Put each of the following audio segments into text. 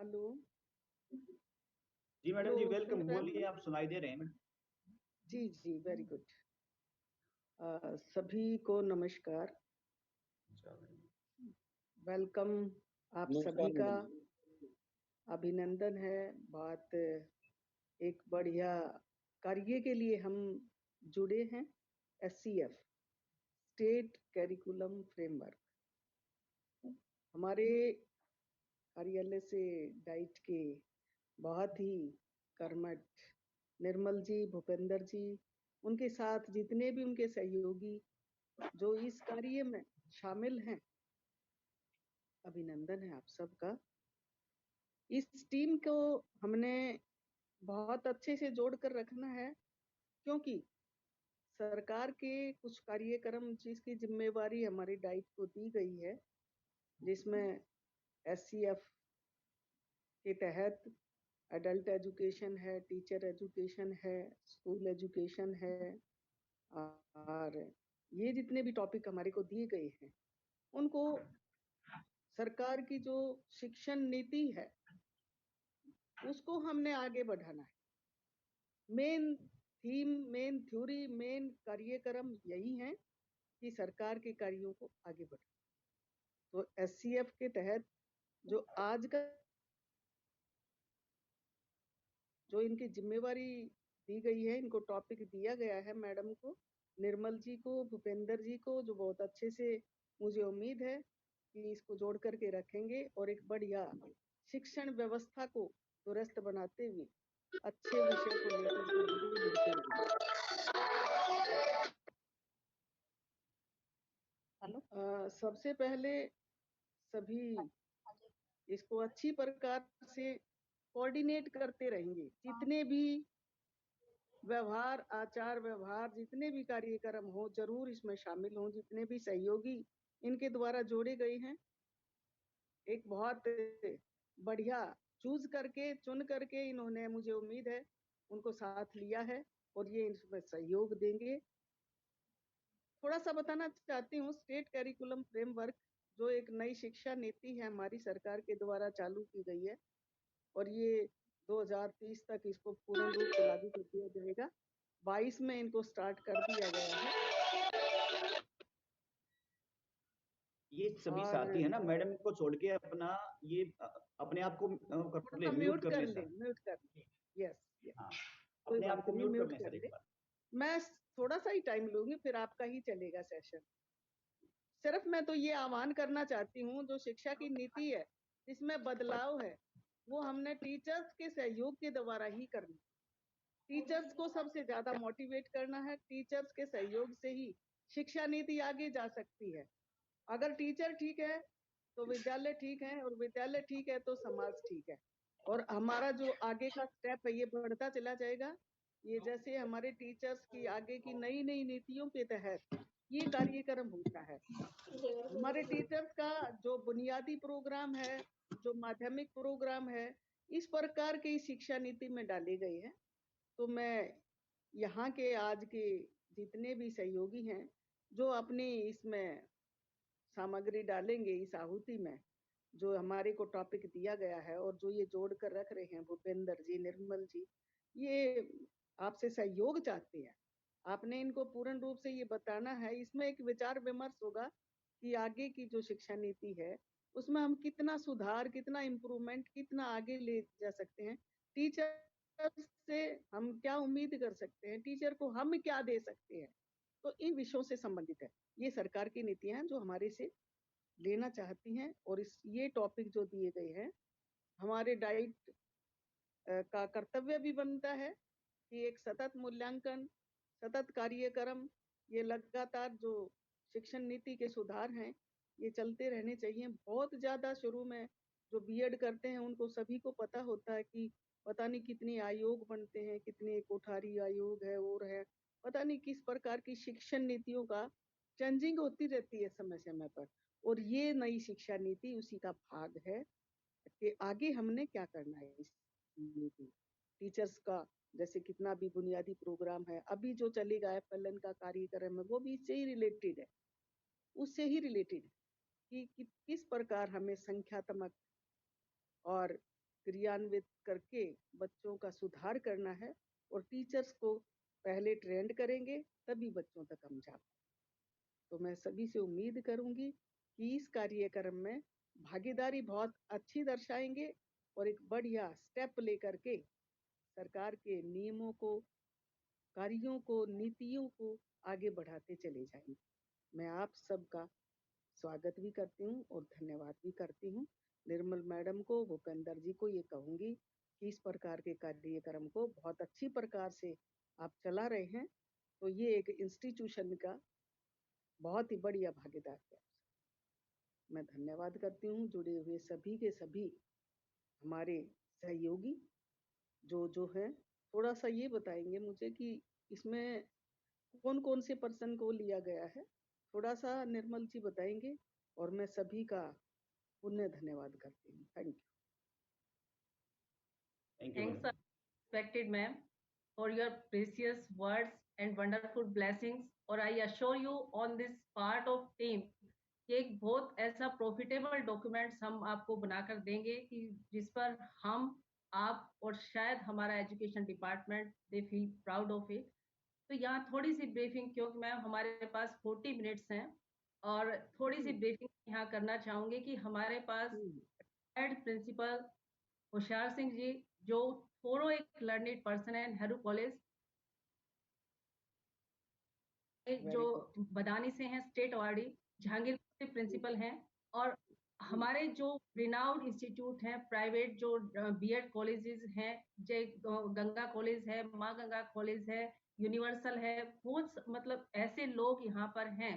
Hello. जी madam hello, जी, सुन welcome. रहे हैं? बोलिए, आप सुनाई दे रहे हैं मैडम। जी जी, वेरी गुड। सभी को नमस्कार। वेलकम। आप नमस्कार सभी का मैडम। अभिनंदन है। बात एक बढ़िया कार्य के लिए हम जुड़े हैं। SCF स्टेट करिकुलम फ्रेमवर्क हमारे कार्यालय से डाइट के बहुत ही कर्मठ निर्मल जी, भूपेंद्र जी, उनके साथ जितने भी उनके सहयोगी जो इस कार्य में शामिल हैं, अभिनंदन है आप सबका। इस टीम को हमने बहुत अच्छे से जोड़कर रखना है, क्योंकि सरकार के कुछ कार्यक्रम जिसकी जिम्मेवारी हमारी डाइट को दी गई है, जिसमें SCF के तहत एडल्ट एजुकेशन है, टीचर एजुकेशन है, स्कूल एजुकेशन है, और ये जितने भी टॉपिक हमारे को दिए गए हैं, उनको सरकार की जो शिक्षण नीति है उसको हमने आगे बढ़ाना है। Main theme, main theory, main कार्यक्रम यही है कि सरकार के कार्यों को आगे बढ़ाए। तो SCF के तहत जो आज का जो इनकी जिम्मेवारी दी गई है, इनको टॉपिक दिया गया है मैडम को, निर्मल जी को, भूपेंद्र जी को, जो बहुत अच्छे से मुझे उम्मीद है कि इसको जोड़ करके रखेंगे और एक बढ़िया शिक्षण व्यवस्था को दुरुस्त बनाते हुए अच्छे विषय को लेकर के आगे बढ़ते रहेंगे। सबसे पहले सभी इसको अच्छी प्रकार से कोऑर्डिनेट करते रहेंगे। जितने भी व्यवहार, आचार व्यवहार, जितने भी कार्यक्रम हो, जरूर इसमें शामिल हों। जितने भी सहयोगी इनके द्वारा जोड़े गए हैं, एक बहुत बढ़िया चुन करके इन्होंने, मुझे उम्मीद है, उनको साथ लिया है और ये इसमें सहयोग देंगे। थोड़ा सा बताना चाहती हूँ, स्टेट करिकुलम फ्रेमवर्क जो एक नई शिक्षा नीति है हमारी सरकार के द्वारा चालू की गई है, और ये 2030 तक इसको पूर्ण रूप से लागू कर दिया जाएगा। 22 में इनको स्टार्ट कर दिया गया है। ये सभी साथी है ना मैडम को छोड़ के अपना ये अपने आप को कर ले, म्यूट कर ले सर। म्यूट कर ले। यस, हाँ, कोई अपने आप बात को नहीं, म्यूट कर म्यूट लें कर सर एक ले। बार। मैं थोड़ा सा ही टाइम लूंगी, फिर आपका ही चलेगा सेशन। सिर्फ मैं तो ये आह्वान करना चाहती हूँ, जो शिक्षा की नीति है इसमें बदलाव है, वो हमने टीचर्स के सहयोग के द्वारा ही करना। टीचर्स को सबसे ज्यादा मोटिवेट करना है। टीचर्स के सहयोग से ही शिक्षा नीति आगे जा सकती है। अगर टीचर ठीक है तो विद्यालय ठीक है, और विद्यालय ठीक है तो समाज ठीक है, और हमारा जो आगे का स्टेप है ये बढ़ता चला जाएगा। ये जैसे हमारे टीचर्स की आगे की नई नई नीतियों के तहत ये कार्यक्रम होता है। हमारे टीचर्स का जो बुनियादी प्रोग्राम है, जो माध्यमिक प्रोग्राम है, इस प्रकार की शिक्षा नीति में डाले गए हैं। तो मैं यहाँ के आज के जितने भी सहयोगी हैं जो अपनी इसमें सामग्री डालेंगे इस आहुति में, जो हमारे को टॉपिक दिया गया है और जो ये जोड़ कर रख रहे हैं भूपेंद्र जी, निर्मल जी, ये आपसे सहयोग चाहते हैं। आपने इनको पूर्ण रूप से ये बताना है। इसमें एक विचार विमर्श होगा कि आगे की जो शिक्षा नीति है उसमें हम कितना सुधार, कितना इम्प्रूवमेंट, कितना आगे ले जा सकते हैं। टीचर से हम क्या उम्मीद कर सकते हैं, टीचर को हम क्या दे सकते हैं। तो इन विषयों से संबंधित है ये सरकार की नीतियां हैं जो हमारे से लेना चाहती हैं। और ये टॉपिक जो दिए गए हैं, हमारे डाइट का कर्तव्य भी बनता है कि एक सतत मूल्यांकन, सतत कार्यक्रम, ये लगातार जो शिक्षण नीति के सुधार हैं ये चलते रहने चाहिए। बहुत ज्यादा शुरू में जो बीएड करते हैं उनको सभी को पता होता है कि पता नहीं कितने आयोग बनते हैं, कितने कोठारी आयोग है और है, पता नहीं किस प्रकार की शिक्षण नीतियों का चेंजिंग होती रहती है समय समय पर। और ये नई शिक्षा नीति उसी का भाग है कि आगे हमने क्या करना है। इस नीति टीचर्स का जैसे कितना भी बुनियादी प्रोग्राम है, अभी जो चलेगा FLN का कार्यक्रम है, वो भी इससे ही रिलेटेड है, उससे ही रिलेटेड है कि किस प्रकार हमें संख्यात्मक और क्रियान्वित करके बच्चों का सुधार करना है, और टीचर्स को पहले ट्रेंड करेंगे तभी बच्चों तक हम जा पाएंगे। तो मैं सभी से उम्मीद करूंगी कि इस कार्यक्रम में भागीदारी बहुत अच्छी दर्शाएंगे और एक बढ़िया स्टेप लेकर के सरकार के नियमों को, कार्यों को, नीतियों को आगे बढ़ाते चले जाएंगे। मैं आप सबका स्वागत भी करती हूँ और धन्यवाद भी करती हूँ। निर्मल मैडम को, भूपेंद्र जी को ये कहूंगी कि इस प्रकार के कार्यक्रम को बहुत अच्छी प्रकार से आप चला रहे हैं, तो ये एक इंस्टीट्यूशन का बहुत ही बढ़िया भागीदार है। मैं धन्यवाद करती हूँ जुड़े हुए सभी के सभी हमारे सहयोगी जो हैं। थोड़ा सा ये बताएंगे मुझे कि इसमें कौन कौन से पर्सन को लिया गया है, थोड़ा सा निर्मल जी बताएंगे, और मैं सभी का पुण्य धन्यवाद करती हूँ। Thank you. Thanks, respected ma'am, for your precious words and wonderful blessings. और I assure you on this part of team कि एक बहुत ऐसा प्रॉफिटेबल डॉक्यूमेंट्स हम आपको बनाकर देंगे कि जिस पर हम, आप और शायद हमारा education department they feel proud of it. तो यहाँ थोड़ी सी ब्रीफिंग, क्योंकि मैम हमारे पास 40 मिनट्स हैं, और थोड़ी सी ब्रीफिंग यहाँ करना चाहूंगी कि हमारे पास हेड प्रिंसिपल होशियार सिंह जी, जो थोरो एक लर्निड पर्सन है नेहरू कॉलेज, जो बदानी से हैं, स्टेट अवार्डी, जहांगीर से प्रिंसिपल हैं, और हमारे जो रिनाउंड इंस्टीट्यूट हैं प्राइवेट, जो बीएड कॉलेजेस हैं, जय गंगा कॉलेज है, माँ गंगा कॉलेज है, यूनिवर्सल है, बहुत मतलब ऐसे लोग यहाँ पर हैं,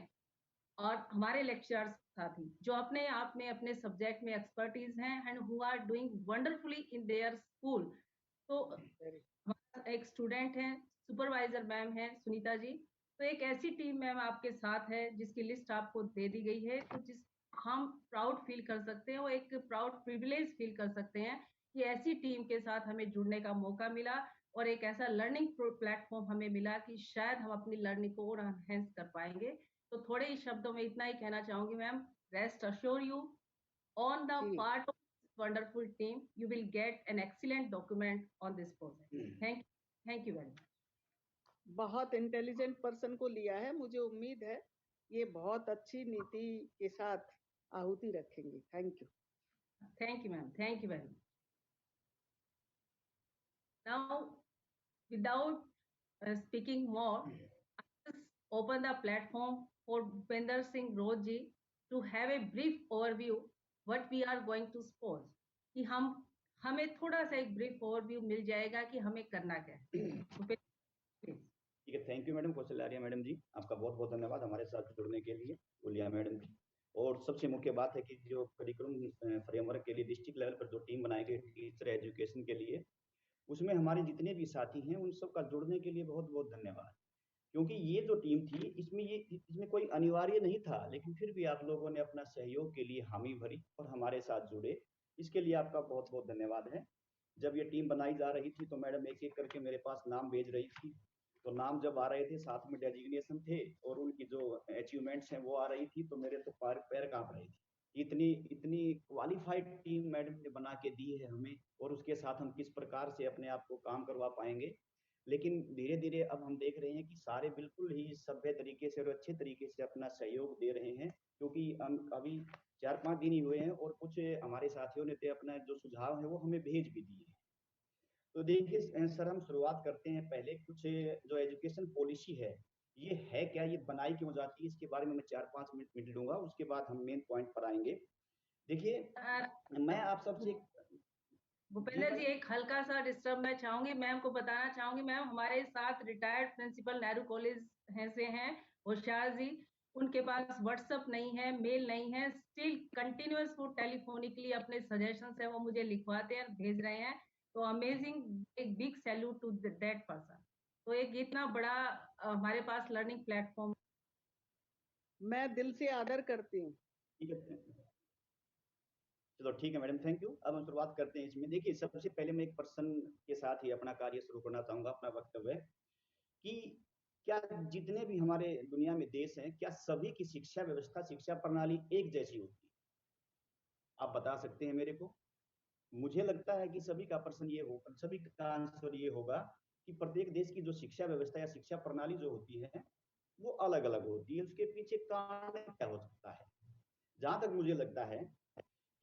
और हमारे लेक्चरर्स साथी जो अपने आप में अपने सब्जेक्ट में एक्सपर्टीज हैं and who are doing wonderfully in their school. तो हमारा एक स्टूडेंट है, सुपरवाइजर मैम है सुनीता जी। तो एक ऐसी टीम मैम आपके साथ है जिसकी लिस्ट आपको दे दी गई है, तो जिस हम प्राउड फील कर सकते हैं, वो एक प्राउड प्रिविलेज फील कर सकते हैं कि ऐसी टीम के साथ हमें जुड़ने का मौका मिला, और एक ऐसा लर्निंग प्लेटफॉर्म हमें मिला कि शायद हम अपनी लर्निंग को और एनहेंस कर पाएंगे। तो थोड़े ही शब्दों में इतना ही कहना चाहूंगी ma'am, rest assure you on the part of wonderful team you will get an excellent document on this project. Thank you very much. बहुत इंटेलिजेंट पर्सन को लिया है, मुझे उम्मीद है ये बहुत अच्छी नीति के साथ आहुति रखेंगे। Thank you ma'am, thank you very much. Now without speaking more, I just open the platform for Bhupender Singh Roj ji to have a brief overview what we are going to suppose, कि हमें थोड़ा सा एक brief overview मिल जाएगा कि हमें करना क्या है। ठीक है, थैंक यू मैडम, कौशल्यारिया मैडम जी, आपका बहुत बहुत धन्यवाद हमारे साथ जुड़ने के लिए, गुलिया मैडम जी। और सबसे मुख्य बात है कि जो करिकुलम फ्रेमवर्क के लिए डिस्ट्रिक्ट लेवल पर जो टीम बनाई गई टीचर एजुकेशन के लिए, उसमें हमारे जितने भी साथी हैं उन सब का जुड़ने के लिए बहुत बहुत धन्यवाद। क्योंकि ये जो टीम थी इसमें कोई अनिवार्य नहीं था, लेकिन फिर भी आप लोगों ने अपना सहयोग के लिए हामी भरी और हमारे साथ जुड़े, इसके लिए आपका बहुत बहुत धन्यवाद है। जब ये टीम बनाई जा रही थी तो मैडम एक एक करके मेरे पास नाम भेज रही थी, तो नाम जब आ रहे थे साथ में डेजिग्नेशन थे और उनकी जो अचीवमेंट्स हैं वो आ रही थी, तो मेरे तो पैर कांप रहे थे। इतनी इतनी क्वालिफाइड टीम मैडम ने बना के दी है हमें, और उसके साथ हम किस प्रकार से अपने आप को काम करवा पाएंगे। लेकिन धीरे धीरे अब हम देख रहे हैं कि सारे बिल्कुल ही सभ्य तरीके से और अच्छे तरीके से अपना सहयोग दे रहे हैं, क्योंकि हम अभी 4-5 दिन ही हुए हैं और कुछ हमारे साथियों ने अपना जो सुझाव है वो हमें भेज भी दिए हैं। तो देखिए सर, हम शुरुआत करते हैं पहले कुछ जो एजुकेशन पॉलिसी है ये है क्या, ये बनाई क्यों जाती है, इसके बारे में मैं 4-5 मिनट लूंगा, उसके बाद हम मेन पॉइंट पर आएंगे। देखिए मैं आप सबसे भूपेंद्र जी एक हल्का सा डिस्टर्ब मैं चाहूंगी, मैम को बताना चाहूंगी, मैम हमारे साथ रिटायर्ड प्रिंसिपल नेहरू कॉलेज से हैं होशियार जी, उनके पास व्हाट्सएप नहीं है, मेल नहीं है, स्टिल कंटिन्यूअस वो टेलीफोनिकली अपने सजेशंस है वो मुझे लिखवाते हैं, भेज रहे हैं। तो अमेजिंग, एक big salute to that person. तो एक इतना बड़ा हमारे पास लर्निंग प्लेटफॉर्म, मैं दिल से आदर करती हूँ। चलो ठीक है मैडम, थैंक यू। अब हम शुरुआत करते हैं इसमें। देखिए सबसे पहले मैं एक पर्सन के साथ ही अपना कार्य शुरू करना चाहूंगा, अपना वक्तव्य, कि क्या जितने भी हमारे दुनिया में देश हैं, क्या सभी की शिक्षा व्यवस्था, शिक्षा प्रणाली एक जैसी होती है? आप बता सकते हैं मेरे को? मुझे लगता है कि सभी का प्रश्न ये होगा, सभी का आंसर ये होगा कि प्रत्येक देश की जो शिक्षा व्यवस्था या शिक्षा प्रणाली जो होती है वो अलग अलग होती है। उसके पीछे कारण क्या हो सकता है? जहां तक मुझे लगता है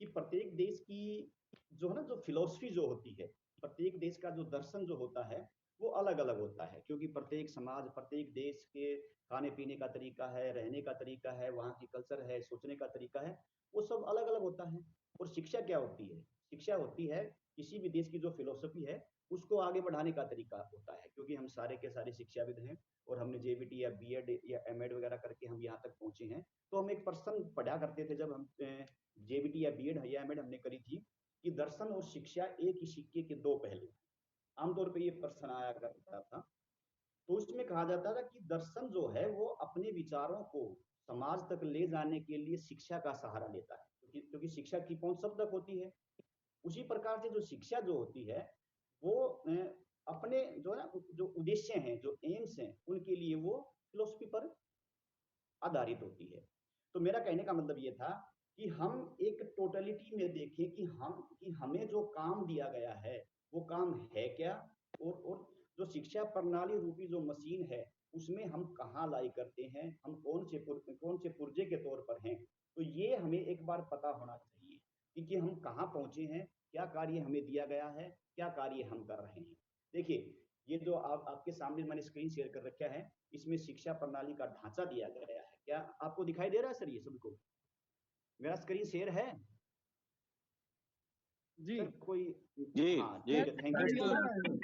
कि प्रत्येक देश की जो है ना, जो फिलोसफी जो होती है, प्रत्येक देश का जो दर्शन जो होता है वो अलग अलग होता है, क्योंकि प्रत्येक समाज, प्रत्येक देश के खाने पीने का तरीका है, रहने का तरीका है, वहाँ की कल्चर है, सोचने का तरीका है, वो सब अलग अलग होता है। और शिक्षा क्या होती है? शिक्षा होती है किसी भी देश की जो फिलोसफी है उसको आगे बढ़ाने का तरीका होता है, क्योंकि हम सारे के सारे शिक्षाविद हैं और हमने जेबीटी या बीएड या एमएड वगैरह करके हम यहाँ तक पहुंचे हैं। तो हम एक प्रश्न पढ़ा करते थे जब हम जेबीटी या बीएड या एमएड हमने करी थी, कि दर्शन और शिक्षा एक ही सिक्के के दो पहलू। आमतौर पर ये प्रश्न आया करता था। तो उसमें कहा जाता था कि दर्शन जो है वो अपने विचारों को समाज तक ले जाने के लिए शिक्षा का सहारा लेता है, क्योंकि शिक्षा की पहुंच सब तक होती है। उसी प्रकार से जो शिक्षा जो होती है वो अपने जो है ना, जो उद्देश्य हैं, जो एम्स हैं, उनके लिए वो फिलोसफी पर आधारित होती है। तो मेरा कहने का मतलब ये था कि हम एक टोटलिटी में देखें कि हमें जो काम दिया गया है वो काम है क्या, और जो शिक्षा प्रणाली रूपी जो मशीन है उसमें हम कहाँ लाई करते हैं, हम कौन से पुर्जे के तौर पर हैं। तो ये हमें एक बार पता होना चाहिए कि हम कहाँ पहुंचे हैं, क्या कार्य हमें दिया गया है, क्या कार्य हम कर रहे हैं। देखिए, ये जो आपके सामने मैंने स्क्रीन शेयर कर रखा है, इसमें शिक्षा प्रणाली का ढांचा दिया गया है। क्या आपको दिखाई दे रहा है सर? ये सबको मेरा स्क्रीन शेयर है जी सर? कोई? जी हाँ जी ठीक है, थैंक जी यू। आ रहा है।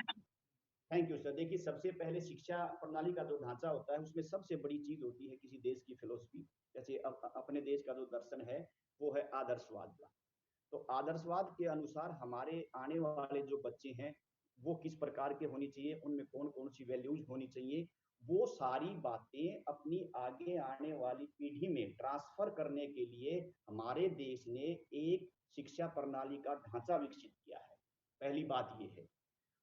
Thank you sir. देखिए, सबसे पहले शिक्षा प्रणाली का जो ढांचा होता है उसमें सबसे बड़ी चीज होती है किसी देश की फिलोसफी। जैसे अपने देश का जो दर्शन है वो है आदर्शवाद का। तो आदर्शवाद के अनुसार हमारे आने वाले जो बच्चे हैं वो किस प्रकार के होनी चाहिए, उनमें कौन कौन सी वैल्यूज होनी चाहिए, वो सारी बातें अपनी आगे आने वाली पीढ़ी में ट्रांसफर करने के लिए हमारे देश ने एक शिक्षा प्रणाली का ढांचा विकसित किया है। पहली बात ये है।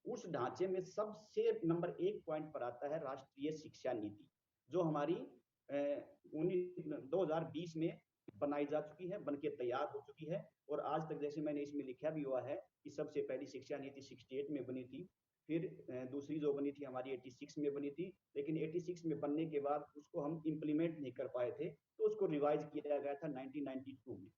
उस ढांचे में सबसे नंबर 1 पॉइंट पर आता है राष्ट्रीय शिक्षा नीति, जो हमारी 2020 में बनाई जा चुकी है, बनके तैयार हो चुकी है। और आज तक जैसे मैंने इसमें लिखा भी हुआ है कि सबसे पहली शिक्षा नीति 68 में बनी थी, फिर दूसरी जो बनी थी हमारी 86 में बनी थी, लेकिन 86 में बनने के बाद उसको हम इम्प्लीमेंट नहीं कर पाए थे, तो उसको रिवाइज किया गया था 1992 में,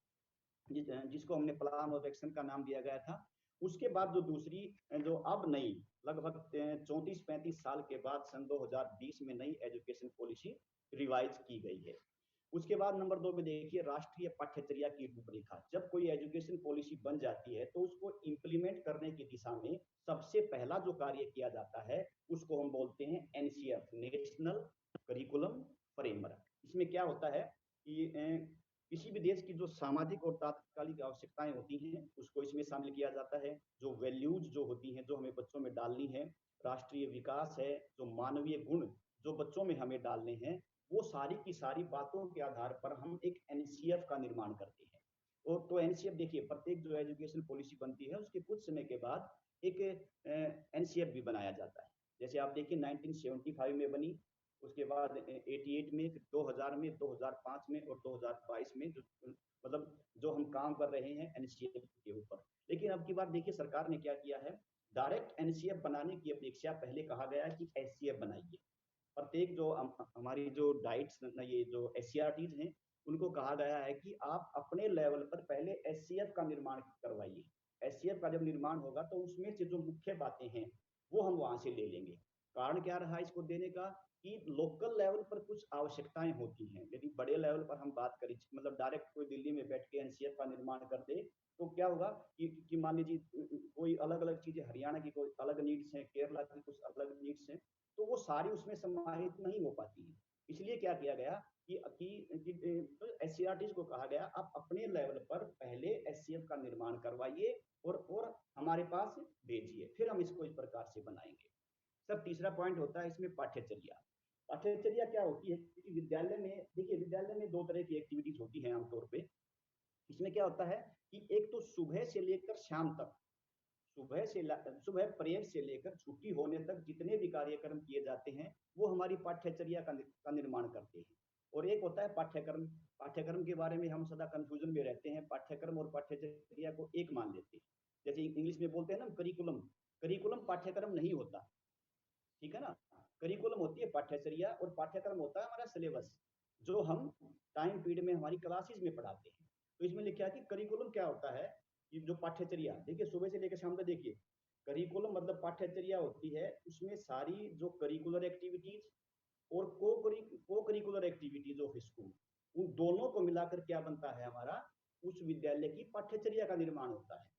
जिसको हमने प्लान ऑफ एक्शन का नाम दिया गया था। उसके बाद जो दूसरी, जो अब नई, लगभग 34-35 साल के बाद सन 2020 में नई एजुकेशन पॉलिसी रिवाइज की गई है। उसके बाद नंबर 2 में देखिए, राष्ट्रीय पाठ्यचर्या की रूपरेखा। जब कोई एजुकेशन पॉलिसी बन जाती है तो उसको इम्प्लीमेंट करने की दिशा में सबसे पहला जो कार्य किया जाता है उसको हम बोलते हैं एनसीएफ, नेशनल करिकुलम फ्रेमवर्क। इसमें क्या होता है कि किसी भी देश की जो सामाजिक और तात्कालिक आवश्यकताएं होती हैं उसको इसमें शामिल किया जाता है। जो वैल्यूज जो होती हैं जो हमें बच्चों में डालनी है, राष्ट्रीय विकास है, जो मानवीय गुण जो बच्चों में हमें डालने हैं, वो सारी की सारी बातों के आधार पर हम एक एनसीएफ का निर्माण करते हैं। और तो एनसीएफ देखिए, प्रत्येक जो एजुकेशन पॉलिसी बनती है उसके कुछ समय के बाद एक एनसीएफ भी बनाया जाता है। जैसे आप देखिए 1975 में बनी, उसके बाद 88 में, फिर 2000 में, 2005 में और 2022 में, जो मतलब जो हम काम कर रहे हैं एनसीएफ के ऊपर। लेकिन अब की बार देखिए सरकार ने क्या किया है, डायरेक्ट एनसीएफ बनाने की अपेक्षा पहले कहा गया कि एससीएफ बनाइए। प्रत्येक जो हमारी जो डाइट्स, ये जो एससीआरटीज हैं, उनको कहा गया है कि आप अपने लेवल पर पहले एससीएफ का निर्माण करवाइए। एससीएफ का जब निर्माण होगा तो उसमें से जो मुख्य बातें हैं वो हम वहां से ले लेंगे। कारण क्या रहा इसको देने का, कि लोकल लेवल पर कुछ आवश्यकताएं होती हैं। यदि बड़े लेवल पर हम बात करें, मतलब डायरेक्ट कोई दिल्ली में बैठ के एनसीएफ का निर्माण कर दे, तो क्या होगा कि मान लीजिए कोई अलग अलग चीजें, हरियाणा की कोई अलग नीड्स हैं, केरला की कुछ अलग नीड्स हैं, तो वो सारी उसमें समाहित नहीं हो पाती है। इसलिए क्या किया गया कि एससीआरटीज को कहा गया आप अपने लेवल पर पहले एससीएफ का निर्माण करवाइए और हमारे पास भेजिए, फिर हम इसको इस प्रकार से बनाएंगे। सर, तीसरा पॉइंट होता है इसमें पाठ्यचर्या। पाठ्यचर्या क्या होती है कि विद्यालय में, देखिए विद्यालय में 2 तरह की एक्टिविटीज होती हैं आमतौर पे। इसमें क्या होता है कि एक तो सुबह से लेकर शाम तक, सुबह प्रेयर से लेकर छुट्टी होने तक जितने भी कार्यक्रम किए जाते हैं वो हमारी पाठ्यचर्या का निर्माण करते हैं। और एक होता है पाठ्यक्रम। पाठ्यक्रम के बारे में हम सदा कंफ्यूजन में रहते हैं, पाठ्यक्रम और पाठ्यचर्या को एक मान लेते हैं। जैसे इंग्लिश में बोलते हैं ना करिकुलम, करिकुलम पाठ्यक्रम नहीं होता, ठीक है ना। करिकुलम होती है पाठ्यचर्या और पाठ्यक्रम होता है हमारा सिलेबस, जो हम टाइम पीरियड में हमारी क्लासेस में पढ़ाते हैं। तो इसमें लिखा है कि करिकुलम क्या होता है, कि जो पाठ्यचर्या, देखिए सुबह से लेकर शाम तक देखिए, करिकुलम मतलब पाठ्यचर्या होती है, उसमें सारी जो करिकुलर एक्टिविटीज और को करिकुलर एक्टिविटीज ऑफ स्कूल, उन दोनों को मिलाकर क्या बनता है हमारा, उस विद्यालय की पाठ्यचर्या का निर्माण होता है।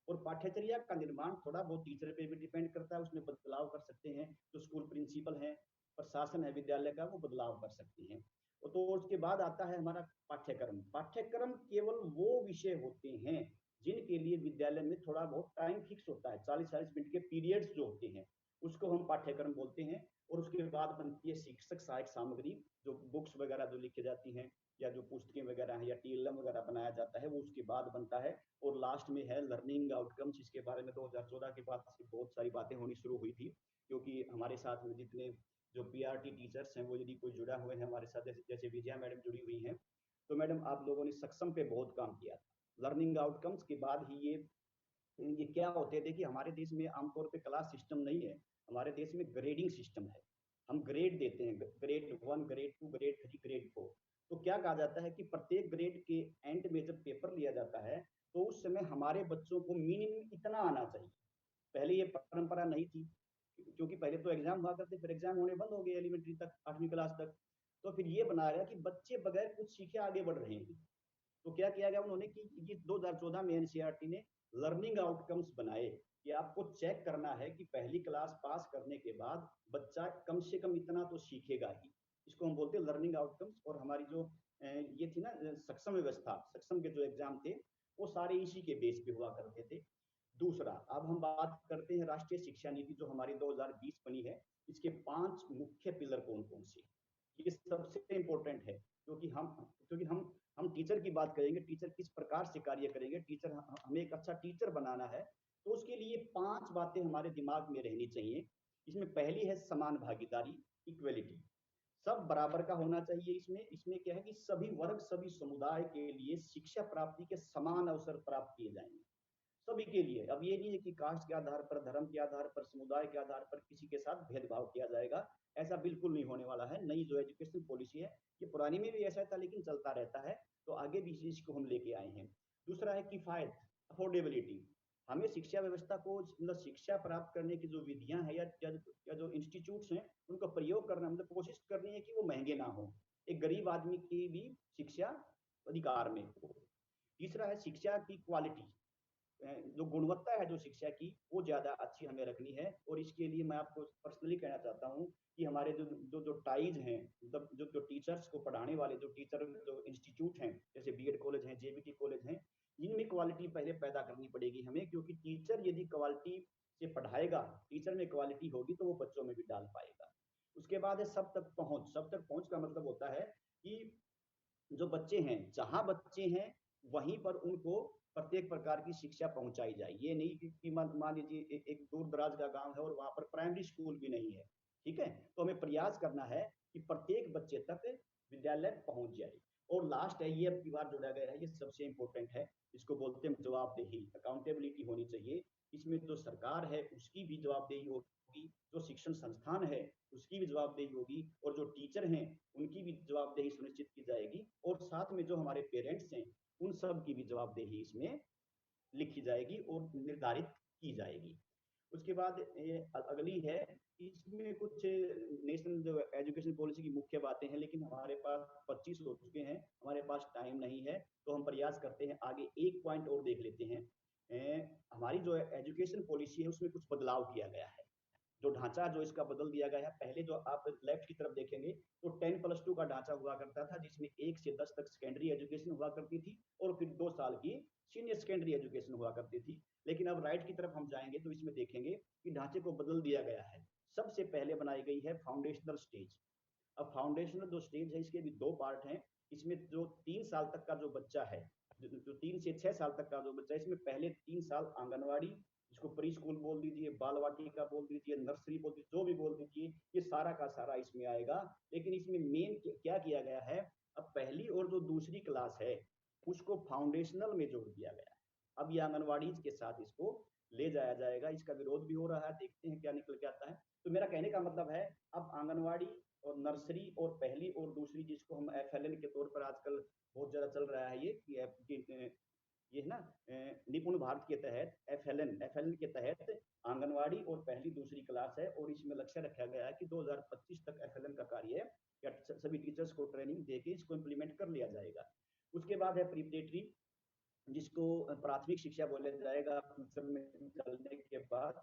और पाठ्यचर्या का निर्माण थोड़ा बहुत टीचर पे भी डिपेंड करता है, उसमें बदलाव कर सकते हैं, जो स्कूल प्रिंसिपल है, प्रशासन है विद्यालय का, वो बदलाव कर सकते हैं। तो उसके बाद आता है हमारा पाठ्यक्रम। पाठ्यक्रम केवल वो विषय होते हैं जिनके लिए विद्यालय में थोड़ा बहुत टाइम फिक्स होता है, 40-40 मिनट के पीरियड्स जो होते हैं, उसको हम पाठ्यक्रम बोलते हैं। और उसके बाद बनती है शिक्षक सहायक सामग्री, जो बुक्स वगैरह जो लिखी जाती हैं, या जो पुस्तकें वगैरह हैं, या टीएलएम वगैरह बनाया जाता है, वो उसके बाद बनता है। और लास्ट में है लर्निंग आउटकम्स। इसके बारे में 2014 के बाद से बहुत सारी बातें होनी शुरू हुई थी, क्योंकि हमारे साथ में जितने जो पीआरटी टीचर्स हैं, वो यदि कोई जुड़ा हुए हैं हमारे साथ, जैसे विजया मैडम जुड़ी हुई हैं, तो मैडम आप लोगों ने सक्षम पे बहुत काम किया था। लर्निंग आउटकम्स के बाद ही ये क्या होते हैं, देखिए हमारे देश में आमतौर पे क्लास सिस्टम नहीं है, हमारे देश में ग्रेडिंग सिस्टम है। हम ग्रेड देते हैं, ग्रेड 1, ग्रेड 2, ग्रेड 3, ग्रेड 4। तो क्या कहा जाता है कि प्रत्येक ग्रेड के एंड में जब पेपर लिया जाता है, तो उस समय हमारे बच्चों को मिनिमम इतना आना चाहिए। पहले ये परंपरा नहीं थी, क्योंकि पहले तो एग्जाम हुआ करते, फिर एग्जाम होने बंद हो गए एलिमेंट्री तक, 8वीं क्लास तक। तो फिर ये बनाया गया कि बच्चे बगैर कुछ सीखे आगे बढ़ रहे हैं। तो क्या किया गया उन्होंने कि 2014 में एनसीईआरटी ने लर्निंग आउटकम्स बनाए, कि आपको चेक करना है कि पहली क्लास पास करने के बाद बच्चा कम से कम इतना तो सीखेगा ही। इसको हम बोलते हैं लर्निंग आउटकम्स। और हमारी जो ये थी ना सक्षम व्यवस्था, सक्षम के जो एग्जाम थे, वो सारे इसी के बेस पे हुआ करते थे। दूसरा, अब हम बात करते हैं राष्ट्रीय शिक्षा नीति जो हमारी 2020 बनी है। इसके 5 मुख्य पिलर कौन कौन से, ये सबसे इंपॉर्टेंट है, क्योंकि हम टीचर की बात करेंगे, टीचर किस प्रकार से कार्य करेंगे, टीचर हमें एक अच्छा टीचर बनाना है, तो उसके लिए 5 बातें हमारे दिमाग में रहनी चाहिए। इसमें पहली है समान भागीदारी, इक्वलिटी, सब बराबर का होना चाहिए। इसमें क्या है कि सभी वर्ग, सभी समुदाय के लिए शिक्षा प्राप्ति के समान अवसर प्राप्त किए जाएंगे, सभी के लिए। अब ये नहीं है कि कास्ट के आधार पर, धर्म के आधार पर, समुदाय के आधार पर किसी के साथ भेदभाव किया जाएगा, ऐसा बिल्कुल नहीं होने वाला है। नई जो एजुकेशन पॉलिसी है, ये पुरानी में भी ऐसा था लेकिन चलता रहता है, तो आगे भी इस चीज को हम लेके आए हैं। दूसरा है किफायत, अफोर्डेबिलिटी। हमें शिक्षा व्यवस्था को, मतलब शिक्षा प्राप्त करने की जो विधियां हैं या जो इंस्टीट्यूट्स हैं, उनका प्रयोग करना, मतलब कोशिश करनी है कि वो महंगे ना हो, एक गरीब आदमी की भी शिक्षा अधिकार में हो। तीसरा है शिक्षा की क्वालिटी, जो गुणवत्ता है जो शिक्षा की, वो ज्यादा अच्छी हमें रखनी है। और इसके लिए मैं आपको पर्सनली कहना चाहता हूँ कि हमारे जो टाइज हैं, मतलब जो टीचर्स को पढ़ाने वाले जो टीचर जो इंस्टीट्यूट हैं, जैसे बीएड कॉलेज हैं, जेबीटी कॉलेज हैं, इनमें क्वालिटी पहले पैदा करनी पड़ेगी हमें, क्योंकि टीचर यदि क्वालिटी से पढ़ाएगा, टीचर में क्वालिटी होगी, तो वो बच्चों में भी डाल पाएगा। उसके बाद है सब तक पहुंच। सब तक पहुंच का मतलब होता है कि जो बच्चे हैं, जहां बच्चे हैं वहीं पर उनको प्रत्येक प्रकार की शिक्षा पहुंचाई जाए। ये नहीं कि मान लीजिए एक दूर दराज का गांव है और वहां पर प्राइमरी स्कूल भी नहीं है, ठीक है, तो हमें प्रयास करना है कि प्रत्येक बच्चे तक विद्यालय पहुंच जाए। और लास्ट है, ये अब की बार जोड़ा गया है, ये सबसे इंपॉर्टेंट है, इसको बोलते हैं जवाबदेही, अकाउंटेबिलिटी होनी चाहिए। इसमें जो सरकार है उसकी भी जवाबदेही होगी, जो शिक्षण संस्थान है उसकी भी जवाबदेही होगी, और जो टीचर हैं उनकी भी जवाबदेही सुनिश्चित की जाएगी, और साथ में जो हमारे पेरेंट्स हैं उन सब की भी जवाबदेही इसमें लिखी जाएगी और निर्धारित की जाएगी। उसके बाद अगली है, इसमें कुछ नेशनल जो एजुकेशन पॉलिसी की मुख्य बातें हैं, लेकिन हमारे पास 25 हो चुके हैं, हमारे पास टाइम नहीं है, तो हम प्रयास करते हैं आगे एक पॉइंट और देख लेते हैं। हमारी जो एजुकेशन पॉलिसी है उसमें कुछ बदलाव किया गया है, जो ढांचा जो इसका बदल दिया गया है। पहले जो आप लेफ्ट की तरफ देखेंगे तो 10+2 का ढांचा हुआ करता था, जिसमें 1 से 10 तक सेकेंडरी एजुकेशन हुआ करती थी, और फिर 2 साल की सीनियर सेकेंडरी एजुकेशन हुआ करती थी। लेकिन अब राइट की तरफ हम जाएंगे तो इसमें देखेंगे कि ढांचे को बदल दिया गया है। सबसे पहले बनाई गई है फाउंडेशनल स्टेज। अब फाउंडेशनल जो स्टेज है, इसके भी 2 पार्ट हैं। इसमें जो 3 साल तक का जो बच्चा है, जो 3 से 6 साल तक का जो बच्चा है, इसमें पहले 3 साल आंगनवाड़ी, जिसको प्री स्कूल बोल दीजिए, बाल वाटिका बोल दीजिए, नर्सरी बोल दीजिए, जो भी बोल दीजिए, ये सारा का सारा इसमें आएगा। लेकिन इसमें मेन क्या किया गया है, अब पहली और जो दूसरी क्लास है उसको फाउंडेशनल में जोड़ दिया गया है। अब ये आंगनवाड़ी के साथ इसको ले जाया जाएगा। इसका विरोध भी हो रहा है, देखते हैं क्या निकल के आता है। तो मेरा कहने का मतलब है, अब आंगनवाड़ी और नर्सरी और पहली और दूसरी, जिसको हम FLN के तौर पर आजकल बहुत ज्यादा चल रहा है, ये है ना, निपुण भारत के तहत FLN के तहत आंगनवाड़ी और पहली दूसरी क्लास है, और इसमें लक्ष्य रखा गया है कि 2025 तक FLN का कार्य या सभी टीचर्स को ट्रेनिंग देके इसको इम्प्लीमेंट कर लिया जाएगा। उसके बाद है प्रीपरेटरी, जिसको प्राथमिक शिक्षा बोला जाएगा फ्यूचर में चलने के बाद।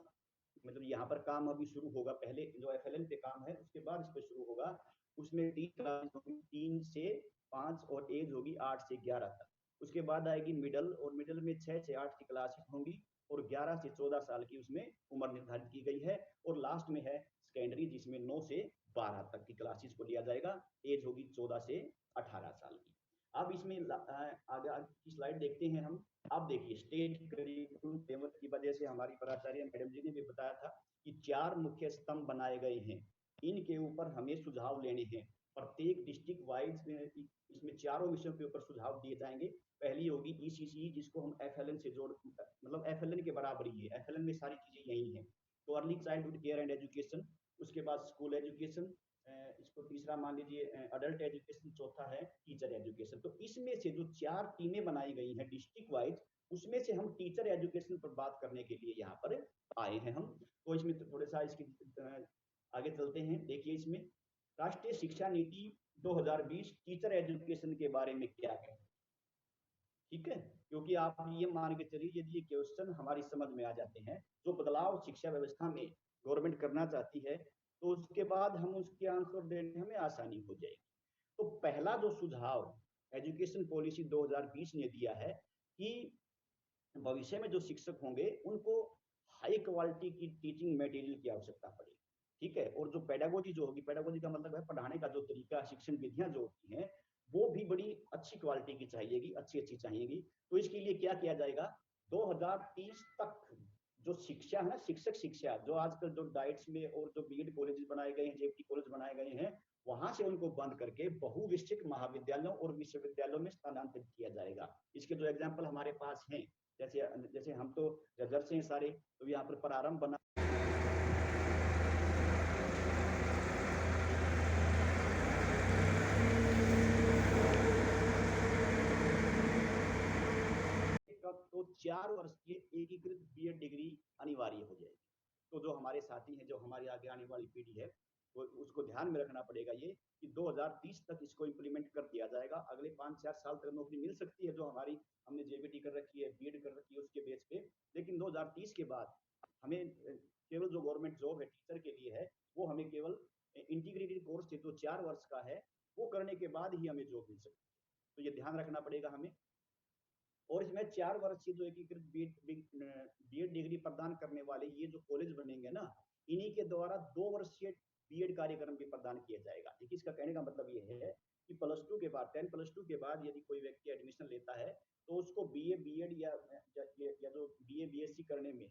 मतलब यहाँ पर काम अभी शुरू होगा, पहले जो FLN पे काम है उसके बाद इस पे शुरू होगा। उसमें 3 क्लास होगी, 3 से 5, और एज होगी 8 से 11 तक। उसके बाद आएगी मिडल, और मिडल में 6 से 8 की क्लासेस होंगी, और 11 से 14 साल की उसमें उम्र निर्धारित की गई है। और लास्ट में है सेकेंडरी, जिसमें 9 से 12 तक की क्लासेस को लिया जाएगा, एज होगी 14 से 18 साल की। अब इसमें आगे की स्लाइड देखते हैं हम। अब देखिए, स्टेट करिकुलम फ्रेमवर्क की वजह से हमारी प्राचार्य मैडम जी ने भी बताया था कि 4 मुख्य स्तंभ बनाए गए हैं, इनके ऊपर हमें सुझाव लेने हैं। प्रत्येक डिस्ट्रिक्ट वाइज इसमें चारों विषयों के ऊपर सुझाव दिए जाएंगे। पहली होगी ECC, जिसको हम FLN से जोड़, मतलब FLN के बराबर ही है, FLN में सारी चीजें यही हैं। तो early childhood care and education, उसके बाद स्कूल एजुकेशन, इसको तीसरा मान लीजिए अडल्ट एजुकेशन, चौथा है टीचर एजुकेशन। तो इसमें से जो 4 टीमें बनाई गई हैं डिस्ट्रिक्ट वाइज, उसमें से हम टीचर एजुकेशन पर बात करने के लिए यहाँ पर आए हैं हम। तो इसमें थोड़ा सा इसकी आगे चलते हैं। देखिए, इसमें राष्ट्रीय शिक्षा नीति 2020 टीचर एजुकेशन के बारे में क्या कहते हैं, ठीक है, क्योंकि आप ये मान के चलिए यदि ये क्वेश्चन हमारी समझ में आ जाते हैं, जो बदलाव शिक्षा व्यवस्था में गवर्नमेंट करना चाहती है, तो उसके बाद हम उसके आंसर देने हमें आसानी हो जाएगी। तो पहला जो सुझाव एजुकेशन पॉलिसी 2020 ने दिया है कि भविष्य में जो शिक्षक होंगे उनको हाई क्वालिटी की टीचिंग मटेरियल की आवश्यकता पड़ेगी, ठीक है। और जो पेडागोजी जो होगी, पेडागोजी का मतलब है पढ़ाने का जो तरीका, शिक्षण विधियां जो होती हैं, वो भी बड़ी अच्छी क्वालिटी की चाहिएगी, अच्छी चाहिएगी। तो इसके लिए क्या किया जाएगा, 2030 तक जो शिक्षा है ना, शिक्षक शिक्षा, जो आजकल जो डाइट्स में और जो BEd कॉलेज बनाए गए हैं, JPT कॉलेज बनाए गए हैं, वहां से उनको बंद करके बहुविषयक महाविद्यालयों और विश्वविद्यालयों में स्थानांतरित किया जाएगा। इसके जो एग्जाम्पल हमारे पास हैं, जैसे हम तो जजर से हैं सारे, तो यहाँ पर प्रारंभ बना तो 4 वर्ष की एकीकृत BEd डिग्री अनिवार्य हो जाएगी। तो जो हमारे साथी हैं, जो हमारी आगे आने वाली पीढ़ी है, तो उसको ध्यान में रखना पड़ेगा ये कि 2030 तक इसको इम्प्लीमेंट कर दिया जाएगा। अगले 5-4 साल तक नौकरी मिल सकती है, जो हमारी हमने JPT कर रखी है, BEd कर रखी है, उसके बेस पे। लेकिन 2030 के बाद हमें केवल जो गवर्नमेंट जॉब है टीचर के लिए है, वो हमें केवल इंटीग्रेटेड कोर्स जो 4 वर्ष का है, वो करने के बाद ही हमें जॉब मिल सकती है। तो ये ध्यान रखना पड़ेगा हमें। और इसमें 4 वर्षीय जो एकीकृत BEd डिग्री प्रदान करने वाले ये जो कॉलेज बनेंगे ना, इन्हीं के द्वारा 2 वर्षीय BEd कार्यक्रम भी प्रदान किया जाएगा। देखिए, इसका कहने का मतलब ये है कि +2 के बाद, 10+2 के बाद यदि कोई व्यक्ति एडमिशन लेता है, तो उसको BA BEd या जो BA BSc करने में,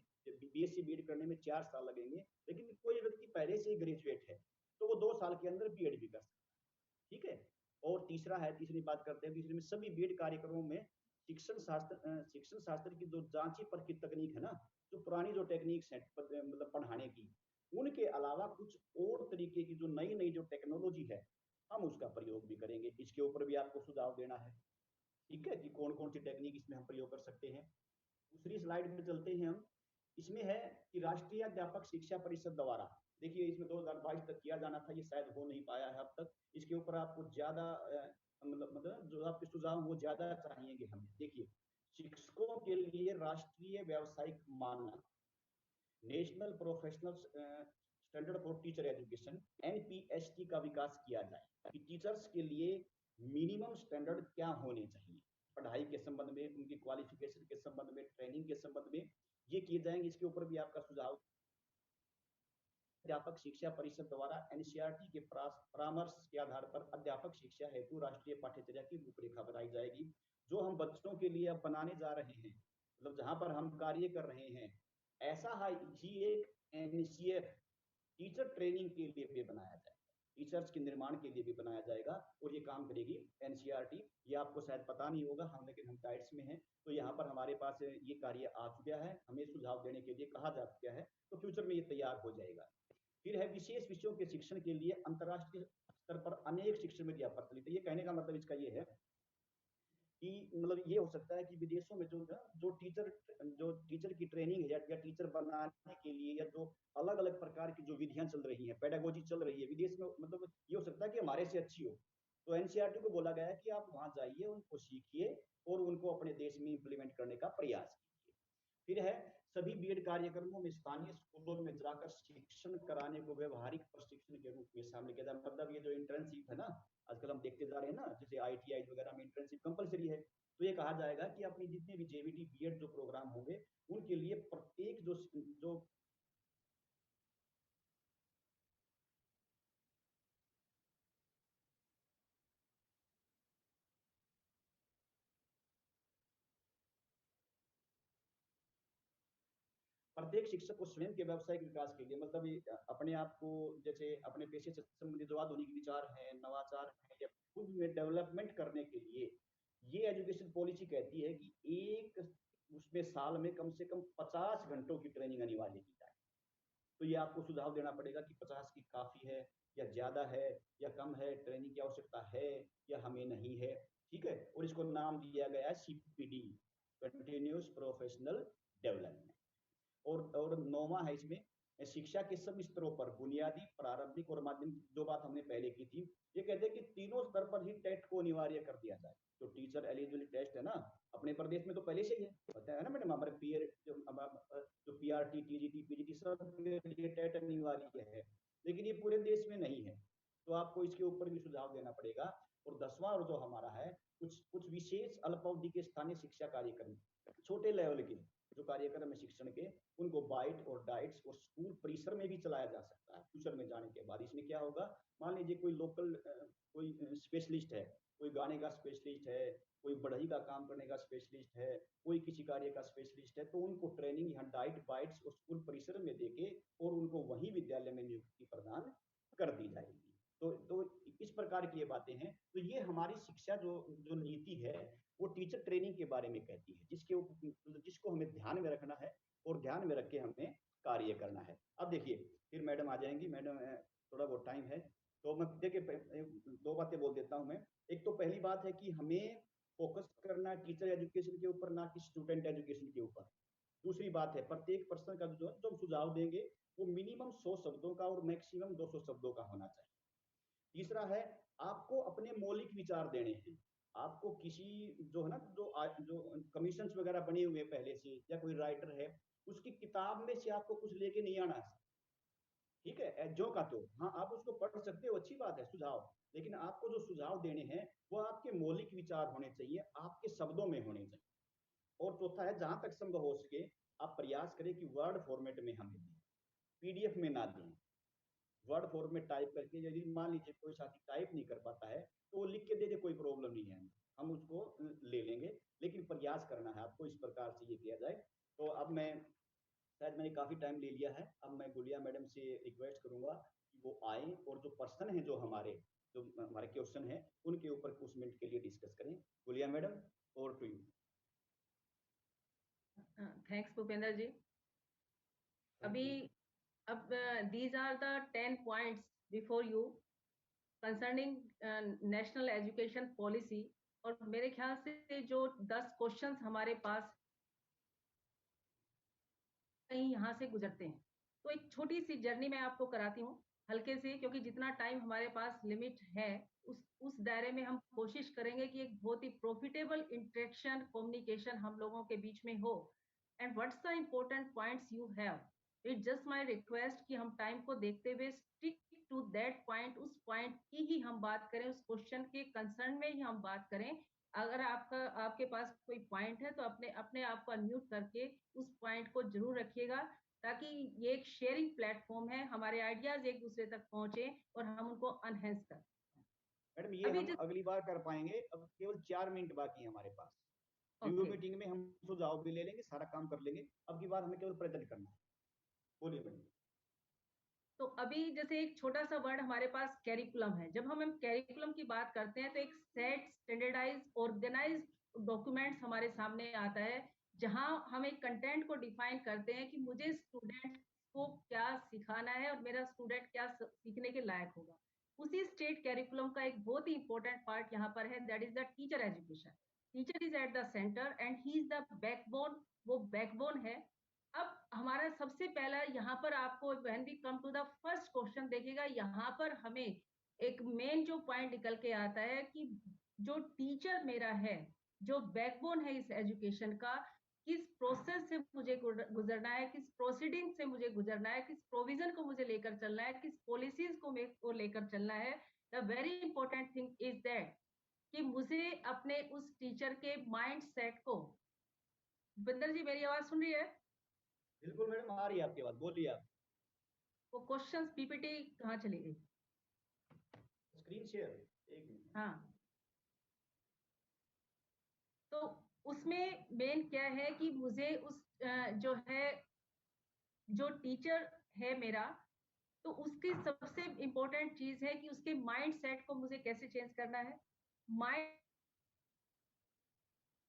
BSc BEd करने में 4 साल लगेंगे। लेकिन कोई व्यक्ति पहले से ही ग्रेजुएट है, तो वो 2 साल के अंदर BEd भी कर सकता है, ठीक है। और तीसरी बात करते हैं, तीसरे में सभी BEd कार्यक्रमों में शिक्षण शास्त्र की जो जांची परखी तकनीक है ना, जो पुरानी जो टेक्निक्स है मतलब पढ़ाने की, उनके अलावा कुछ और तरीके की जो नई जो टेक्नोलॉजी है, हम उसका प्रयोग भी करेंगे। इसके ऊपर भी आपको सुझाव देना है, ठीक है, कि कौन कौन सी टेक्निक इसमें हम प्रयोग कर सकते हैं। दूसरी स्लाइड में चलते हैं हम। इसमें है कि राष्ट्रीय अध्यापक शिक्षा परिषद द्वारा, देखिए इसमें 2022 तक किया जाना था, ये शायद हो नहीं पाया है अब तक। इसके ऊपर आपको ज्यादा मतलब जो आपके सुझाव वो ज्यादा चाहिएंगे हमें। देखिए, शिक्षकों के लिए राष्ट्रीय व्यावसायिक मानक, national professional standard for teacher education NPST का विकास किया जाए कि टीचर्स के लिए मिनिमम स्टैंडर्ड क्या होने चाहिए पढ़ाई के संबंध में, उनकी क्वालिफिकेशन के संबंध में, ट्रेनिंग के संबंध में, ये किए जाएंगे। इसके ऊपर भी आपका सुझाव। अध्यापक शिक्षा परिषद द्वारा NCERT के परामर्श के आधार पर अध्यापक शिक्षा हेतु राष्ट्रीय पाठ्यचर्या की रूपरेखा बनाई जाएगी, जो हम बच्चों के लिए अब बनाने जा रहे हैं, मतलब जहां पर हम कार्य कर रहे हैं, ऐसा ही एक NCF टीचर ट्रेनिंग के लिए भी बनाया जाए। टीचर्स के निर्माण के लिए भी बनाया जाएगा और ये काम करेगी एनसीईआरटी। ये आपको शायद पता नहीं होगा, हम लेकिन हम डाइट्स में हैं, तो यहाँ पर हमारे पास ये कार्य आ चुका है, हमें सुझाव देने के लिए कहा जा चुका है, तो फ्यूचर में ये तैयार हो जाएगा। फिर है विशेष विषयों के शिक्षण के लिए अंतर्राष्ट्रीय स्तर पर अनेक शिक्षण मीडिया प्रचलित है। ये कहने का मतलब इसका ये है कि मतलब ये हो सकता है कि विदेशों में जो टीचर की ट्रेनिंग है या टीचर बनाने के लिए या जो अलग अलग प्रकार की जो विधियां चल रही हैं, पेडागोजी चल रही है विदेश में, मतलब ये हो सकता है कि हमारे से अच्छी हो। तो एनसीईआरटी को बोला गया है कि आप वहां जाइए, उनको सीखिए और उनको अपने देश में इंप्लीमेंट करने का प्रयास कीजिए। फिर है सभी बीएड कार्यक्रमों में स्थानीय स्कूलों में जाकर शिक्षण कराने को व्यवहारिक प्रशिक्षण के रूप में शामिल किया जाए। मतलब ये जो इंटर्नशिप है ना, आजकल हम देखते जा रहे हैं ना, जैसे आईटीआई वगैरह में इंटर्नशिप कंपलसरी है, तो ये कहा जाएगा कि अपनी जितने भी जेबीटी बीएड जो प्रोग्राम होंगे उनके लिए प्रत्येक जो प्रत्येक शिक्षक को स्वयं के व्यवसायिक विकास के लिए, मतलब अपने आप को जैसे अपने पेशे से संबंधित जो आधुनिक विचार है, नवाचार है या खुद में डेवलपमेंट करने के लिए ये एजुकेशन पॉलिसी कहती है कि एक उसमें साल में कम से कम 50 घंटों की ट्रेनिंग अनिवार्य की जाए। तो ये आपको सुझाव देना पड़ेगा कि 50 की काफी है या ज्यादा है या कम है, ट्रेनिंग की आवश्यकता है या हमें नहीं है। ठीक है, और इसको नाम दिया गया है सीपीडी, कंटिन्यूस प्रोफेशनल डेवलपमेंट। और नौवां है इसमें शिक्षा के सभी स्तरों पर, बुनियादी, प्रारंभिक और माध्यमिक, जो बात हमने पहले की थी, ये कहते हैं कि तीनों स्तर पर ही टेट को अनिवार्य कर दिया जाए। जो टीचर एलिजिबिलिटी टेस्ट है ना, अपने प्रदेश में तो पहले से ही है, पता है ना मैडम, हमारे पीआर जो पीआरटी, टीजीटी, पीजीटी सब के लिए टेट अनिवार्य है, लेकिन ये पूरे देश में नहीं है, तो आपको इसके ऊपर भी सुझाव देना पड़ेगा। और 10वां और जो हमारा है, कुछ विशेष अल्पावधि के स्थानीय शिक्षा कार्यक्रम, छोटे लेवल के जो कार्यक्रम है शिक्षण के, उनको बाइट और डाइट्स और स्कूल परिसर में भी चलाया जा सकता है फ्यूचर में जाने के बाद। इसमें क्या होगा, मान लीजिए कोई लोकल कोई स्पेशलिस्ट है, कोई गाने का स्पेशलिस्ट है, कोई बढ़ई का काम करने का स्पेशलिस्ट है, कोई किसी कार्य का स्पेशलिस्ट है, तो उनको ट्रेनिंग यहाँ डाइट बाइट्स और स्कूल परिसर में देके और उनको वही विद्यालय में नियुक्ति प्रदान कर दी जाएगी। तो इस प्रकार की ये बातें हैं। तो ये हमारी शिक्षा जो जो नीति है वो टीचर ट्रेनिंग के बारे में कहती है, जिसको हमें ध्यान में रखना है और ध्यान में रख के हमें कार्य करना है। अब देखिए, फिर मैडम आ जाएंगी। मैडम थोड़ा बहुत टाइम है, तो मैं देखिए 2 बातें बोल देता हूं मैं। एक तो पहली बात है कि हमें फोकस करना है टीचर एजुकेशन के ऊपर, ना कि स्टूडेंट एजुकेशन के ऊपर। दूसरी बात है, प्रत्येक पर्सन का जो सुझाव देंगे वो मिनिमम 100 शब्दों का और मैक्सिमम 200 शब्दों का होना चाहिए। तीसरा है, आपको अपने मौलिक विचार देने हैं। आपको किसी जो है ना, जो कमीशंस वगैरह बने हुए पहले से या कोई राइटर है, उसकी किताब में से आपको कुछ लेके नहीं आना है। ठीक है, जो का तो हाँ, आप उसको पढ़ सकते हो, अच्छी बात है सुझाव, लेकिन आपको जो सुझाव देने हैं वो आपके मौलिक विचार होने चाहिए, आपके शब्दों में होने चाहिए। और चौथा है, जहां तक संभव हो सके आप प्रयास करें कि वर्ड फॉर्मेट में हमें दें, पीडीएफ में ना दें। वर्ड फॉर्म में टाइप करके, यदि मान लीजिए कोई साथी टाइप नहीं कर पाता है तो वो लिख के दे दे, कोई प्रॉब्लम नहीं है, हम उसको ले लेंगे, लेकिन प्रयास करना है आपको, इस प्रकार से ये किया जाए। तो अब मैं, शायद मैंने काफी टाइम ले लिया है, अब मैं गुलिया मैडम से रिक्वेस्ट करूंगा कि वो आए और जो पर्सन है, जो हमारे क्वेश्चन है, उनके ऊपर कुछ मिनट के लिए डिस्कस करें। Gulia madam, over to you. Thanks Bhupendra ji. अभी अब these are the 10 points before you concerning national education policy, और मेरे ख्याल से जो 10 क्वेश्चंस हमारे पास कहीं यहाँ से गुजरते हैं, तो एक छोटी सी जर्नी मैं आपको कराती हूँ हल्के से, क्योंकि जितना टाइम हमारे पास लिमिट है उस दायरे में हम कोशिश करेंगे कि एक बहुत ही प्रॉफिटेबल इंटरेक्शन कम्युनिकेशन हम लोगों के बीच में हो। And what's the important points you have, it's just my request कि हम टाइम को देखते हुए स्टिक टू दैट पॉइंट, उस पॉइंट की ही हम बात करें, उस क्वेश्चन के कंसर्न में ही हम बात करें। अगर आपके पास कोई पॉइंट है तो अपने आप को अनम्यूट करके उस पॉइंट को जरूर रखिएगा, ताकि ये एक शेयरिंग प्लेटफॉर्म है, हमारे आइडियाज एक दूसरे तक पहुंचे और हम उनको अनहेंस करें। मैडम ये हम अगली बार कर पाएंगे, अब केवल 4 मिनट बाकी है हमारे पास। रिव्यू मीटिंग में हम सुझाव भी ले लेंगे, सारा काम कर लेंगे, अब की बार हमें केवल प्रेजेंट करना है। बोलिए मैडम। तो अभी जैसे एक छोटा सा वर्ड हमारे पास कैरिकुलम है। जब हम कैरिकुलम की बात करते हैं तो एक सेट, स्टैंडर्डाइज, ऑर्गेनाइज डॉक्यूमेंट्स हमारे सामने आता है, जहां हम एक कंटेंट को डिफाइन करते हैं कि मुझे स्टूडेंट को क्या सिखाना है और मेरा स्टूडेंट क्या सीखने के लायक होगा। उसी स्टेट कैरिकुलम का एक बहुत ही इंपॉर्टेंट पार्ट यहाँ पर है, that is the teacher education. Teacher is at the centre and he is the backbone, वो बैकबोन है। अब हमारा सबसे पहला यहाँ पर आपको when we come to the first question देखिएगा, यहाँ पर हमें एक मेन जो पॉइंट निकल के आता है कि जो टीचर मेरा है, जो बैकबोन है इस एजुकेशन का, किस प्रोसेस से मुझे गुजरना है, किस प्रोसीडिंग से मुझे गुजरना है, किस प्रोविजन को मुझे लेकर चलना है, किस पॉलिसीज को लेकर चलना है। The very important thing is that कि मुझे अपने उस टीचर के माइंड सेट को, बिंदर जी मेरी आवाज सुन रही है? बिल्कुल मैडम, आ रही है आपकी बात, बोलिए आप। वो क्वेश्चंस पीपीटी कहाँ चली गई? स्क्रीन शेयर, एक मिनट। हाँ, तो उसमें मेन क्या है कि मुझे उस जो है, जो टीचर है मेरा, तो उसकी सबसे इंपॉर्टेंट चीज है कि उसके माइंड सेट को मुझे कैसे चेंज करना है, माइंड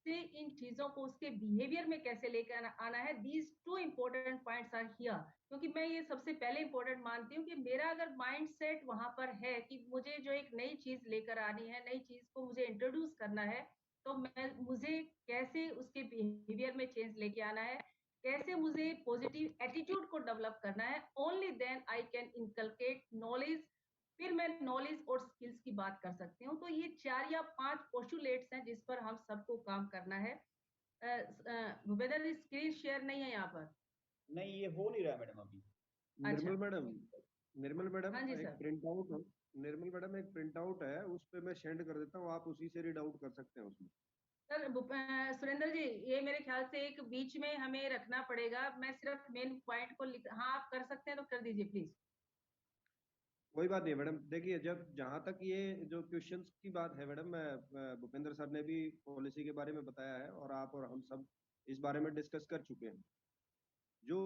से इन चीजों को उसके बिहेवियर में कैसे लेकर आना है। These two important points are here, क्योंकि मैं ये सबसे पहले इंपॉर्टेंट मानती हूँ कि मेरा अगर माइंड सेट वहां पर है कि मुझे जो एक नई चीज लेकर आनी है, नई चीज को मुझे इंट्रोड्यूस करना है, तो मुझे कैसे उसके बिहेवियर में चेंज लेके आना है, कैसे मुझे पॉजिटिव एटीट्यूड को डेवलप करना है। Only then I can inculcate knowledge, फिर मैं नॉलेज और स्किल्स की बात कर सकती हूँ। तो ये 4 या 5 पोस्टुलेट्स हैं जिस पर हम सबको काम करना है। भूपेंद्र, स्क्रीन शेयर नहीं है यहाँ पर? नहीं, ये हो नहीं रहा है मैडम अभी। अच्छा, निर्मल मैडम हाँ जी एक सर। प्रिंट आउट, निर्मल मैडम एक प्रिंट आउट है, उस पे मैं सेंड कर देता हूँ, आप उसी से रीड आउट कर सकते हैं उसमें। सर सुरेंद्र जी, ये मेरे ख्याल से एक बीच में हमें रखना पड़ेगा, मैं सिर्फ मेन पॉइंट को लिख, हाँ आप कर सकते हैं तो कर दीजिए प्लीज। कोई बात नहीं मैडम, देखिए जब जहां तक ये जो क्वेश्चंस की बात है मैडम, भूपेंद्र सर ने भी पॉलिसी के बारे में बताया है और आप और हम सब इस बारे में डिस्कस कर चुके हैं। जो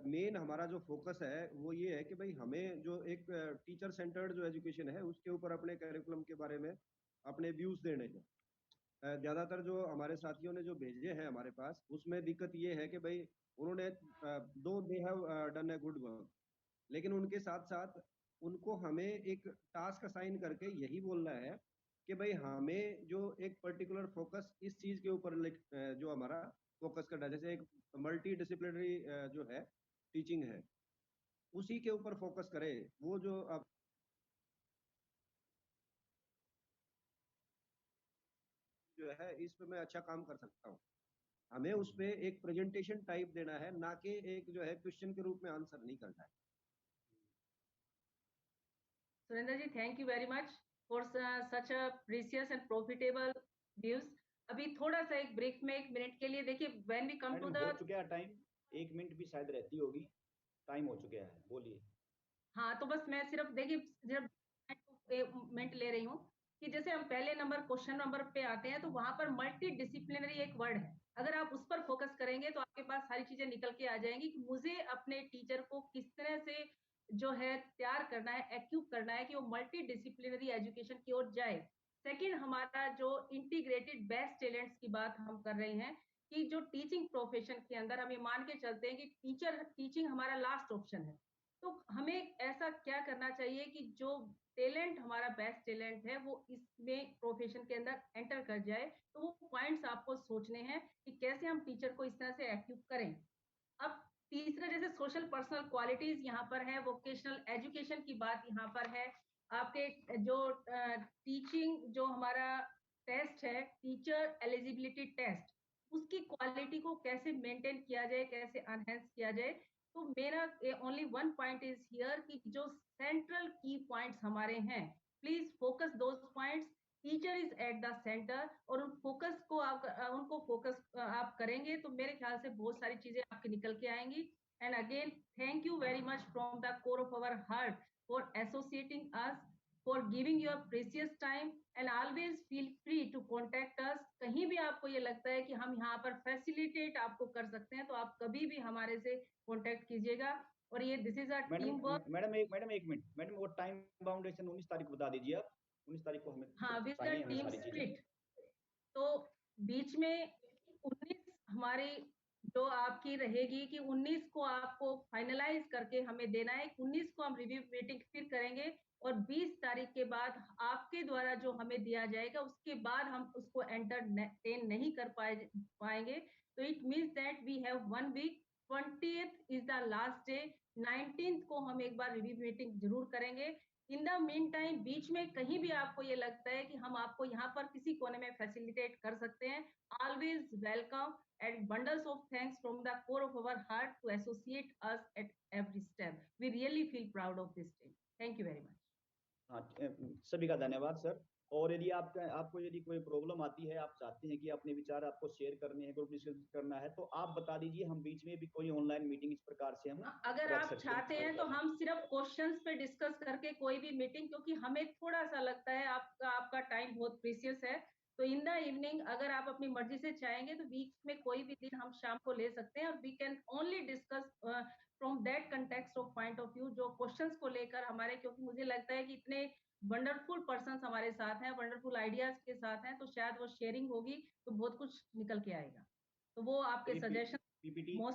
मेन हमारा जो फोकस है वो ये है कि भाई हमें जो एक टीचर सेंटर्ड जो एजुकेशन है उसके ऊपर अपने करिकुलम के बारे में अपने व्यूज देने हैं। ज्यादातर जो हमारे साथियों ने जो भेजे हैं हमारे पास, उसमें दिक्कत ये है कि भाई उन्होंने दो they have done a good work, लेकिन उनके साथ साथ उनको हमें एक टास्क असाइन करके यही बोलना है कि भाई हमें जो एक पर्टिकुलर फोकस इस चीज के ऊपर जो हमारा फोकस करना है, जैसे एक मल्टी डिसिप्लिनरी जो है टीचिंग है, उसी के ऊपर फोकस करे। वो जो अब जो है इस पे मैं अच्छा काम कर सकता हूँ, हमें उस पे एक प्रेजेंटेशन टाइप देना है, ना कि एक जो है क्वेश्चन के रूप में आंसर नहीं करना है। Surendra ji, thank you very much for such a precious and profitable views. अभी थोड़ा सा एक ब्रेक में 1 मिनट के लिए देखिए, when we come to madam the, हो चुका है टाइम, 1 मिनट भी शायद रहती होगी, टाइम हो चुका है, बोलिए। हाँ तो बस मैं सिर्फ देखिए सिर्फ मिनट ले रही हूँ कि जैसे हम पहले नंबर क्वेश्चन नंबर पे आते हैं तो वहां पर मल्टी डिसिप्लिनरी एक वर्ड है। अगर आप उस पर फोकस करेंगे तो आपके पास सारी चीजें निकल के आ जाएंगी कि मुझे अपने टीचर को किस तरह से जो है तैयार करना है, एक्यूप करना है कि वो मल्टी डिसिप्लिनरी एजुकेशन की ओर जाए। सेकंड, हमारा जो इंटीग्रेटेड बेस्ट टैलेंट्स की बात हम कर रहे हैं कि जो टीचिंग प्रोफेशन के अंदर हम ये मान के चलते हैं कि टीचिंग हमारा लास्ट ऑप्शन है। तो हमें ऐसा क्या करना चाहिए कि जो टैलेंट हमारा बेस्ट टैलेंट है वो इसमें प्रोफेशन के अंदर एंटर कर जाए। तो वो पॉइंट्स आपको सोचने हैं कि कैसे हम टीचर को इस तरह से एक्टिव करें। अब तीसरा, जैसे सोशल पर्सनल क्वालिटीज यहाँ पर है, वोकेशनल एजुकेशन की बात यहाँ पर है। आपके जो टीचिंग जो हमारा टेस्ट है, टीचर एलिजिबिलिटी टेस्ट, उसकी क्वालिटी को कैसे मेंटेन किया जाए, कैसे एनहेंस किया जाए। तो मेरा only one point is here कि जो सेंट्रल की पॉइंट्स हमारे हैं, please focus those points. Teacher is at the centre और उन फोकस को आप उनको फोकस आप करेंगे तो मेरे ख्याल से बहुत सारी चीजें आपकी निकल के आएंगी। And again thank you very much from the core of our heart for associating us, for giving your precious time, and always feel free to contact us. कहीं भी आपको ये लगता है कि हम यहाँ पर फैसिलिटेट आपको कर सकते हैं तो आप कभी भी हमारे से कॉन्टेक्ट कीजिएगा। और ये this is a team work. Madam एक मिनट मैडम, वो टाइम बाउंडेशन 19 तारीख बता दीजिए आप। 19 तारीख को हमें हाँ, विद द चाहिए हमें टीम सारी चीजें। स्प्लिट। तो बीच में 19 हमारी जो आपकी रहेगी कि 19 को आपको फाइनलाइज करके हमें देना है। 19 को हम रिव्यू मीटिंग फिर करेंगे और 20 तारीख के बाद आपके द्वारा जो हमें दिया जाएगा उसके बाद हम उसको एंटरटेन नहीं कर पाएंगे। तो it means that we have 1 week. 20th is the last day. 19th को हम एक बार रिव्यू मीटिंग जरूर करेंगे। इन द मीन टाइम बीच में कहीं भी आपको ये लगता है कि हम आपको यहाँ पर किसी कोने में फैसिलिटेट कर सकते हैं, always welcome and bundles of thanks from the core of our heart to associate us at every step. We really feel proud of this team. Thank you very much. हाँ, सभी का धन्यवाद सर। और यदि आपको यदि कोई प्रॉब्लम आती है, आप चाहते हैं कि अपने विचार आपको शेयर करने हैं, ग्रुप डिस्कस करना है, तो आप बता दीजिए, हम बीच में भी कोई ऑनलाइन मीटिंग इस प्रकार से हम अगर आप चाहते हैं तो हम सिर्फ क्वेश्चंस पे डिस्कस करके कोई भी मीटिंग, क्योंकि हमें थोड़ा सा लगता है आपका टाइम बहुत प्रीशियस है, तो इन द इवनिंग अगर आप अपनी मर्जी से चाहेंगे तो वीक में कोई भी दिन हम शाम को ले सकते हैं और we can only discuss from that context of point of view, जो क्वेश्चंस को लेकर हमारे, क्योंकि मुझे लगता है कि इतने वंडरफुल पर्सन्स हमारे साथ हैं, वंडरफुल आइडियाज के साथ हैं, तो शायद वो शेयरिंग होगी तो बहुत कुछ निकल के आएगा। तो वो आपके सजेशन पीपीटी जो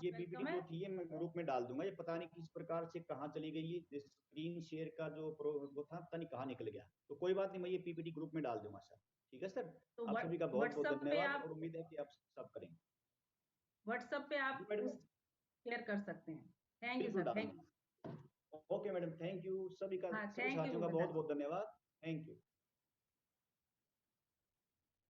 थी मैं ग्रुप में डाल दूंगा। ये पता नहीं किस प्रकार से कहाँ चली गई, ये स्क्रीन शेयर का जो वो था पता नहीं कहाँ निकल गया। तो कोई बात नहीं, मैं ये पीपीटी ग्रुप में डाल दूंगा सर। ठीक है सर, तो आप सभी का बहुत बहुत धन्यवाद और उम्मीद है कि आप सब करेंगे। व्हाट्सएप पे आप शेयर कर सकते हैं। Thank you sir. Thank you. Okay madam, thank you. सभी का, सभी साथियों का बहुत बहुत धन्यवाद। Thank you.